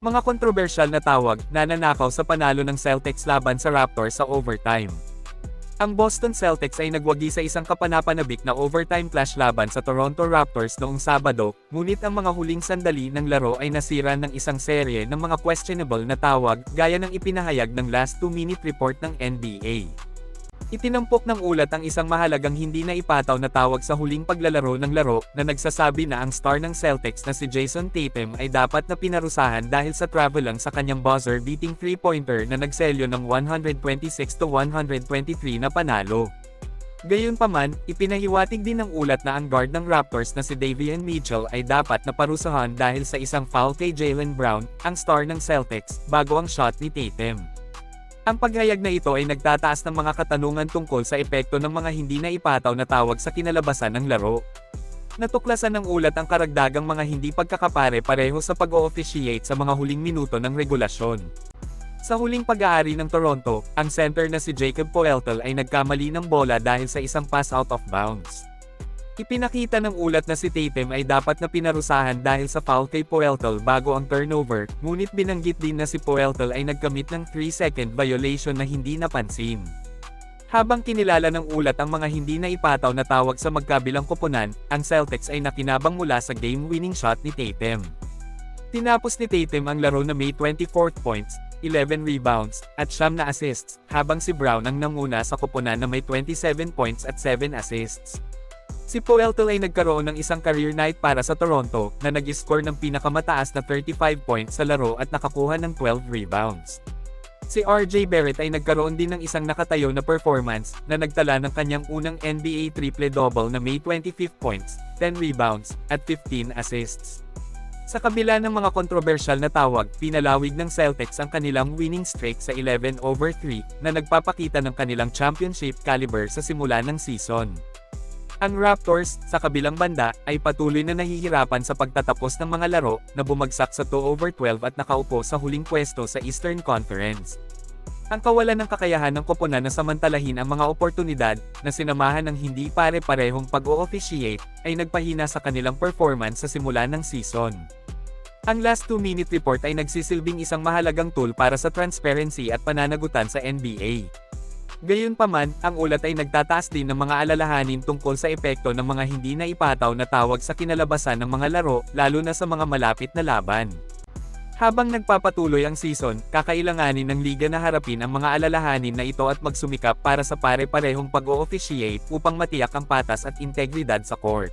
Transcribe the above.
Mga kontrobersyal na tawag, nananakaw sa panalo ng Celtics laban sa Raptors sa overtime. Ang Boston Celtics ay nagwagi sa isang kapanapanabik na overtime clash laban sa Toronto Raptors noong Sabado, ngunit ang mga huling sandali ng laro ay nasira ng isang serye ng mga questionable na tawag, gaya ng ipinahayag ng last 2-minute report ng NBA. Itinampok ng ulat ang isang mahalagang hindi na ipataw na tawag sa huling paglalaro ng laro, na nagsasabi na ang star ng Celtics na si Jason Tatum ay dapat na pinarusahan dahil sa travel lang sa kanyang buzzer-beating 3-pointer na nagselyo ng 126-123 na panalo. Gayunpaman, ipinahiwatig din ng ulat na ang guard ng Raptors na si Davion Mitchell ay dapat na parusahan dahil sa isang foul kay Jaylen Brown, ang star ng Celtics, bago ang shot ni Tatum. Ang paghayag na ito ay nagtataas ng mga katanungan tungkol sa epekto ng mga hindi na ipataw na tawag sa kinalabasan ng laro. Natuklasan ng ulat ang karagdagang mga hindi pagkakapare-pareho sa pag-o-officiate sa mga huling minuto ng regulasyon. Sa huling pag-aari ng Toronto, ang center na si Jakob Poeltl ay nagkamali ng bola dahil sa isang pass out of bounds. Ipinakita ng ulat na si Tatum ay dapat na pinarusahan dahil sa foul kay Poeltl bago ang turnover, ngunit binanggit din na si Poeltl ay nagkamit ng 3-second violation na hindi napansin. Habang kinilala ng ulat ang mga hindi na ipataw na tawag sa magkabilang koponan, ang Celtics ay nakinabang mula sa game-winning shot ni Tatum. Tinapos ni Tatum ang laro na may 24 points, 11 rebounds, at 9 na assists, habang si Brown ang nanguna sa koponan na may 27 points at 7 assists. Si Poeltl ay nagkaroon ng isang career night para sa Toronto, na nag-score ng pinakamataas na 35 points sa laro at nakakuha ng 12 rebounds. Si RJ Barrett ay nagkaroon din ng isang nakatayo na performance, na nagtala ng kanyang unang NBA triple-double na may 25 points, 10 rebounds, at 15 assists. Sa kabila ng mga kontrobersyal na tawag, pinalawig ng Celtics ang kanilang winning streak sa 11-3, na nagpapakita ng kanilang championship caliber sa simula ng season. Ang Raptors, sa kabilang banda, ay patuloy na nahihirapan sa pagtatapos ng mga laro, na bumagsak sa 2/12 at nakaupo sa huling pwesto sa Eastern Conference. Ang kawalan ng kakayahan ng koponan na samantalahin ang mga oportunidad, na sinamahan ng hindi pare-parehong pag-o-officiate, ay nagpahina sa kanilang performance sa simula ng season. Ang last 2-minute report ay nagsisilbing isang mahalagang tool para sa transparency at pananagutan sa NBA. Gayunpaman, ang ulat ay nagtataas din ng mga alalahanin tungkol sa epekto ng mga hindi na ipataw na tawag sa kinalabasan ng mga laro, lalo na sa mga malapit na laban. Habang nagpapatuloy ang season, kakailanganin ng liga na harapin ang mga alalahanin na ito at magsumikap para sa pare-parehong pag-o-officiate upang matiyak ang patas at integridad sa court.